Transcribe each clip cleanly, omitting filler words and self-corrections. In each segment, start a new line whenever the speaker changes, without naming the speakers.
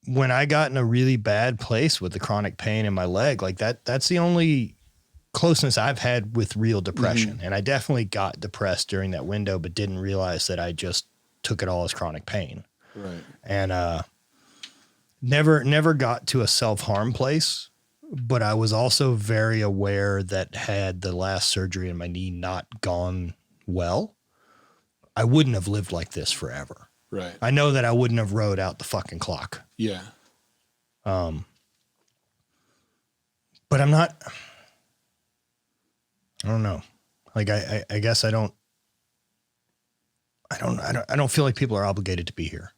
when I got in a really bad place with the chronic pain in my leg, like that's the only closeness I've had with real depression. And I definitely got depressed during that window, but didn't realize that I just took it all as chronic pain.
Right.
And, never got to a self-harm place, but I was also very aware that had the last surgery in my knee not gone well, I wouldn't have lived like this forever.
Right.
I know that I wouldn't have rode out the fucking clock.
Yeah.
But I'm not, I don't know. Like, I guess I don't feel like people are obligated to be here.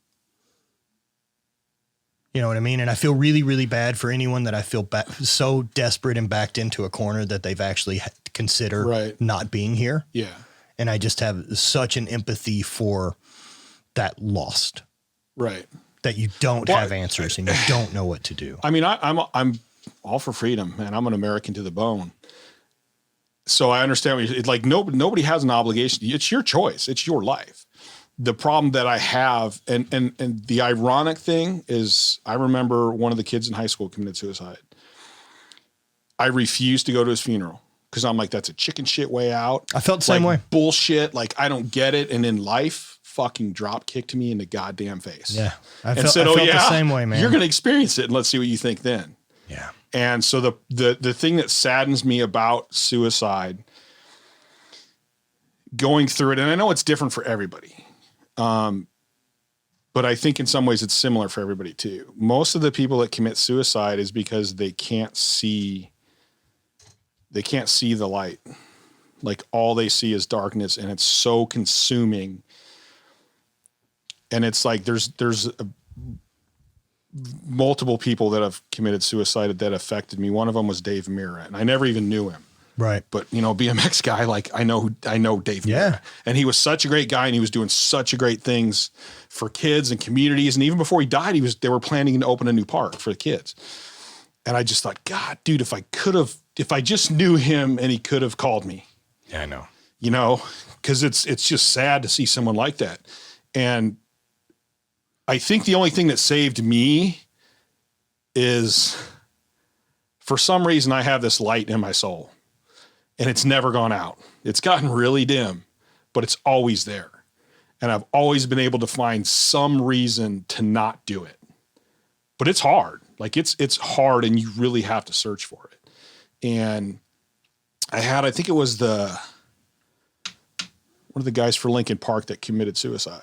You know what I mean? And I feel really, really bad for anyone that I feel so desperate and backed into a corner that they've actually considered not being here.
Yeah.
And I just have such an empathy for that lost.
Right.
That you don't have answers and you don't know what to do.
I mean, I'm all for freedom, man. I'm an American to the bone. So I understand what it's like. Nobody has an obligation. It's your choice. It's your life. The problem that I have, and the ironic thing is, I remember one of the kids in high school committed suicide. I refused to go to his funeral because I'm like, that's a chicken shit way out.
I felt the same way.
Bullshit. Like, I don't get it. And in life, fucking drop kicked me in the goddamn face.
Yeah. I felt the same way, man.
You're going to experience it, and let's see what you think then.
Yeah.
And so the thing that saddens me about suicide, going through it, and I know it's different for everybody. But I think in some ways it's similar for everybody too. Most of the people that commit suicide is because they can't see the light. Like, all they see is darkness, and it's so consuming. And it's like, there's multiple people that have committed suicide that affected me. One of them was Dave Mirra, and I never even knew him.
Right.
But, BMX guy, like, I know Dave.
Yeah.
And he was such a great guy, and he was doing such a great things for kids and communities. And even before he died, they were planning to open a new park for the kids. And I just thought, God, dude, if I just knew him and he could have called me.
Yeah, I know.
Cause it's just sad to see someone like that. And I think the only thing that saved me is, for some reason, I have this light in my soul. And it's never gone out. It's gotten really dim, but it's always there. And I've always been able to find some reason to not do it. But it's hard. Like, it's hard, and you really have to search for it. And I think it was one of the guys for Lincoln Park that committed suicide.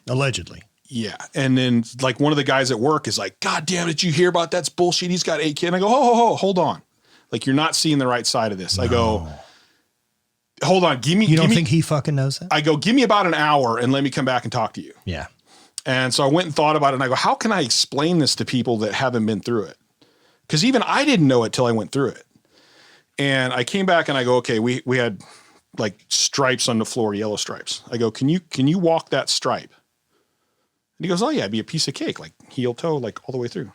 Allegedly.
Yeah. And then, like, one of the guys at work is like, God damn, did you hear about that's bullshit? He's got 8 kids. And I go, oh, hold on. Like, you're not seeing the right side of this. No. I go, hold on. You
don't think he fucking knows that?
I go, give me about an hour and let me come back and talk to you.
Yeah.
And so I went and thought about it, and I go, how can I explain this to people that haven't been through it? Because even I didn't know it till I went through it. And I came back and I go, okay, we had like stripes on the floor, yellow stripes. I go, can you walk that stripe? And he goes, oh yeah, it'd be a piece of cake, like heel toe, like all the way through.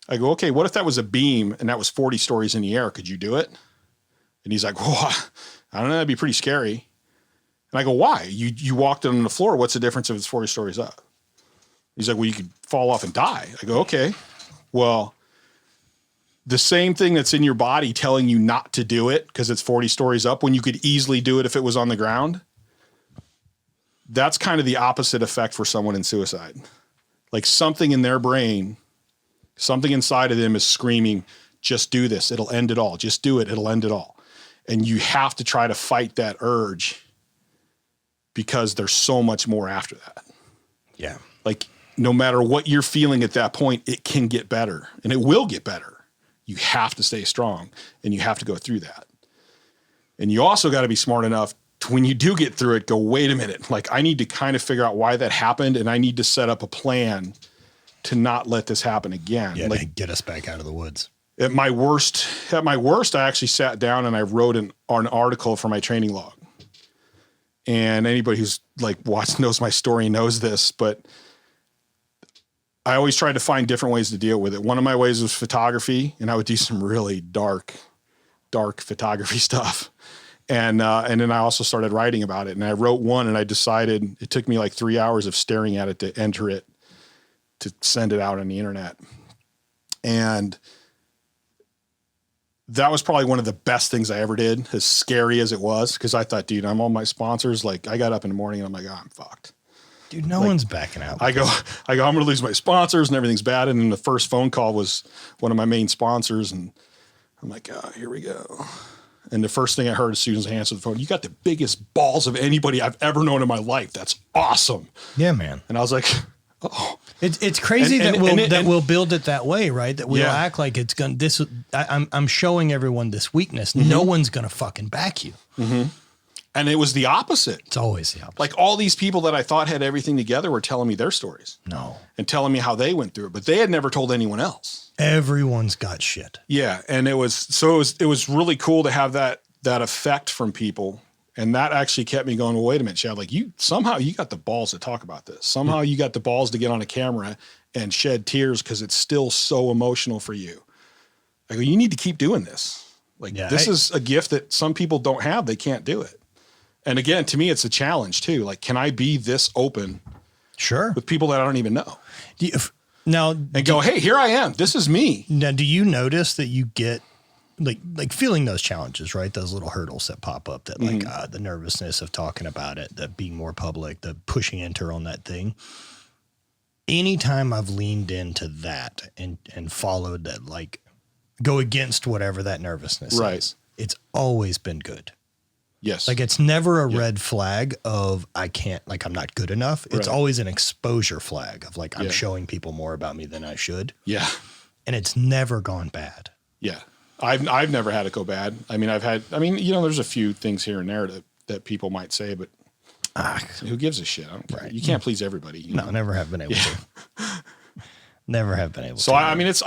I go, okay, what if that was a beam and that was 40 stories in the air? Could you do it? And he's like, whoa, I don't know. That'd be pretty scary. And I go, why? You walked it on the floor. What's the difference if it's 40 stories up? He's like, well, you could fall off and die. I go, okay, well, the same thing that's in your body telling you not to do it because it's 40 stories up when you could easily do it if it was on the ground. That's kind of the opposite effect for someone in suicide. Like, something in their brain, something inside of them is screaming, just do this. It'll end it all. Just do it. It'll end it all. And you have to try to fight that urge because there's so much more after that.
Yeah.
Like, no matter what you're feeling at that point, it can get better, and it will get better. You have to stay strong, and you have to go through that. And you also got to be smart enough to, when you do get through it, go, wait a minute. Like, I need to kind of figure out why that happened, and I need to set up a plan to not let this happen again.
Yeah,
like,
get us back out of the woods.
At my worst, I actually sat down and I wrote an article for my training log. And anybody who's like knows my story knows this, but I always tried to find different ways to deal with it. One of my ways was photography, and I would do some really dark photography stuff. And then I also started writing about it, and I wrote one, and I decided it took me like 3 hours of staring at it to enter it, to send it out on the internet. And that was probably one of the best things I ever did, as scary as it was. Cause I thought, dude, I'm all my sponsors. Like I got up in the morning and I'm like, oh, I'm fucked.
Dude, no one's backing out.
I go, I'm going to lose my sponsors and everything's bad. And then the first phone call was one of my main sponsors. And I'm like, oh, here we go. And the first thing I heard as soon as I answered the phone, you got the biggest balls of anybody I've ever known in my life. That's awesome.
Yeah, man.
And I was like, oh.
It's crazy that we'll build it that way, right? That we'll act like it's going to, I'm showing everyone this weakness. Mm-hmm. No one's going to fucking back you.
Mm-hmm. And it was the opposite.
It's always the opposite.
Like all these people that I thought had everything together were telling me their stories.
No.
And telling me how they went through it, but they had never told anyone else.
Everyone's got shit.
Yeah. And it was really cool to have that effect from people. And that actually kept me going, well, wait a minute, Chad, like you got the balls to talk about this. Somehow you got the balls to get on a camera and shed tears because it's still so emotional for you. I go, you need to keep doing this. Like this is a gift that some people don't have. They can't do it. And again, to me, it's a challenge too. Like, can I be this open with people that I don't even know? Hey, here I am. This is me.
Now, do you notice that you get like feeling those challenges, right? Those little hurdles that pop up that like the nervousness of talking about it, the being more public, the pushing enter on that thing. Anytime I've leaned into that and followed that, like go against whatever that nervousness is, it's always been good.
Yes.
Like it's never a red flag of I'm not good enough. It's always an exposure flag of like, I'm showing people more about me than I should.
Yeah.
And it's never gone bad.
Yeah. I've never had it go bad. I mean, there's a few things here and there that people might say, but who gives a shit? I don't care. Right. You can't please everybody. You know?
Never have been able to. Never have been able to.
So I mean, it's,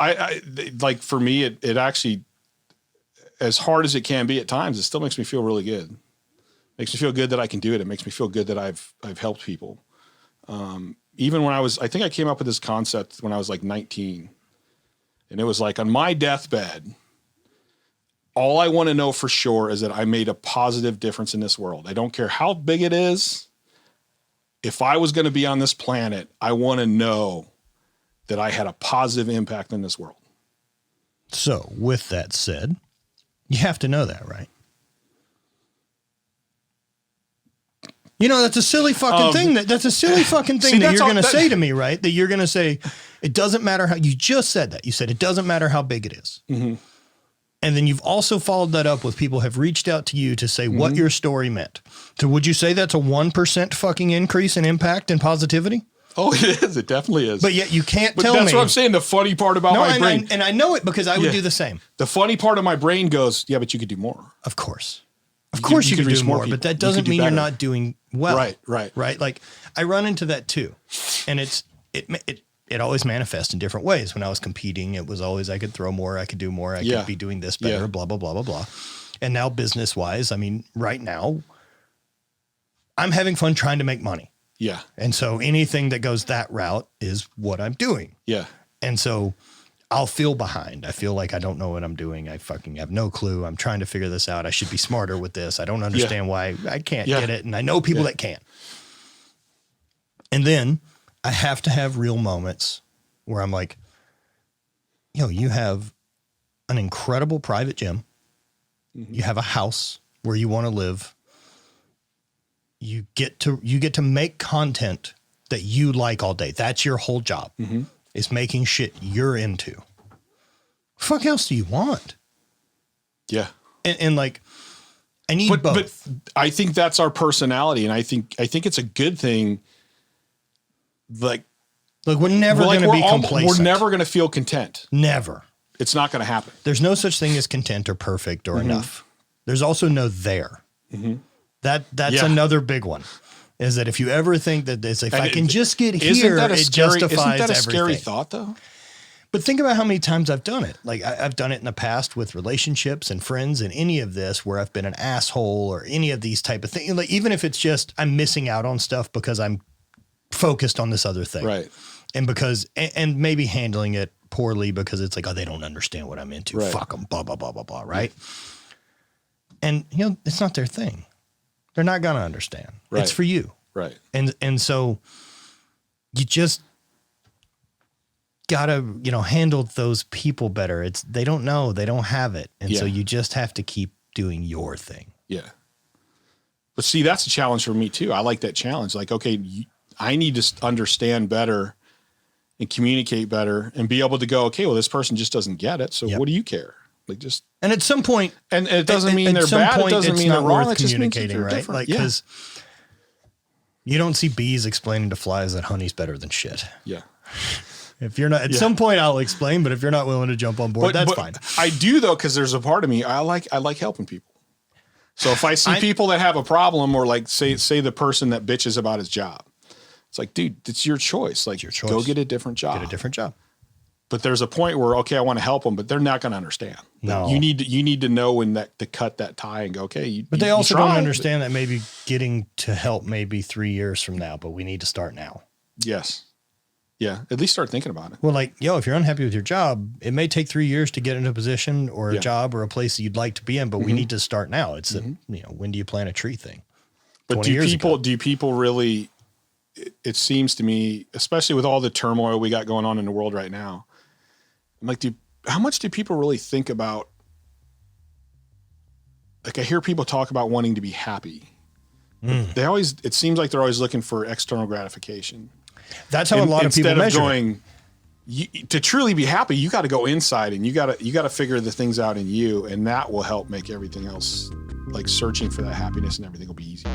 like for me, it actually, as hard as it can be at times, it still makes me feel really good. Makes me feel good that I can do it. It makes me feel good that I've helped people. Even when I think I came up with this concept when I was like 19, and it was like on my deathbed, all I want to know for sure is that I made a positive difference in this world. I don't care how big it is. If I was going to be on this planet, I want to know that I had a positive impact in this world.
So with that said, you have to know that, right? You know, that's a silly fucking thing. That's a silly fucking thing that you're going to say to me, right? That you're going to say, it doesn't matter how, you just said that. You said, it doesn't matter how big it is. Mm-hmm. And then you've also followed that up with people have reached out to you to say what your story meant. So would you say that's a 1% fucking increase in impact and positivity?
Oh, it is. It definitely is.
But yet you can't tell me.
That's what I'm saying. The funny part about my brain.
And I know it because I would do the same.
The funny part of my brain goes, yeah, but you could do more.
Of course. Of course you could do more, but that doesn't mean you're not doing well. Right. Like I run into that too. And it always manifests in different ways. When I was competing, it was always, I could throw more, I could do more, I could be doing this better, blah, blah, blah, blah, blah. And now business wise, I mean, right now I'm having fun trying to make money.
Yeah.
And so anything that goes that route is what I'm doing.
Yeah.
And so I'll feel behind. I feel like I don't know what I'm doing. I fucking have no clue. I'm trying to figure this out. I should be smarter with this. I don't understand why I can't get it. And I know people that can. And then I have to have real moments where I'm like, you have an incredible private gym. Mm-hmm. You have a house where you want to live. You get to make content that you like all day. That's your whole job. Mm-hmm. Is making shit you're into. What the fuck else do you want? Yeah. And like, I need both. But
I think that's our personality. And I think it's a good thing. Like
we're never going to be complacent.
We're never going to feel content.
Never.
It's not going to happen.
There's no such thing as content or perfect or enough. There's also no there. Mm-hmm. That's another big one. Is that if you ever think that it's like, if I can just get here, it justifies everything. Isn't that a scary
thought though?
But think about how many times I've done it. Like I've done it in the past with relationships and friends and any of this where I've been an asshole or any of these type of things. Like even if it's just, I'm missing out on stuff because I'm focused on this other thing.
Right.
And because, and maybe handling it poorly because it's like, oh, they don't understand what I'm into. Right. Fuck them, blah, blah, blah, blah, blah. Right. And it's not their thing. They're not going to understand. Right. It's for you.
Right.
And so you just, got to, handle those people better. They don't know, they don't have it. And so you just have to keep doing your thing.
Yeah. But see, that's a challenge for me too. I like that challenge. Like, okay, I need to understand better and communicate better and be able to go, okay, well, this person just doesn't get it. So what do you care? Like
and at some point,
and it doesn't mean they're bad. It doesn't mean they're wrong. It just means they're
right?
different.
Like, because you don't see bees explaining to flies that honey's better than shit.
Yeah.
If you're not, at some point I'll explain, but if you're not willing to jump on board, that's fine.
I do though, because there's a part of me, I like helping people. So if I see people that have a problem, or like say the person that bitches about his job, it's like, dude, it's your choice. Like, go get a different job.
Get a different job.
But there's a point where, okay, I want to help them, but they're not going to understand.
No,
you need to know when to cut that tie and go, okay.
But they also don't understand that maybe getting to help maybe 3 years from now, but we need to start now.
Yes. Yeah. At least start thinking about it.
Well, like, if you're unhappy with your job, it may take 3 years to get into a position or a job or a place that you'd like to be in, but we need to start now. It's when do you plant a tree thing?
But do people really, it seems to me, especially with all the turmoil we got going on in the world right now, I'm like, how much do people really think about, like I hear people talk about wanting to be happy. It seems like they're always looking for external gratification.
That's how a lot of people measure.
Instead of going, to truly be happy, you got to go inside and you got to figure the things out in you, and that will help make everything else, like searching for that happiness and everything, will be easy.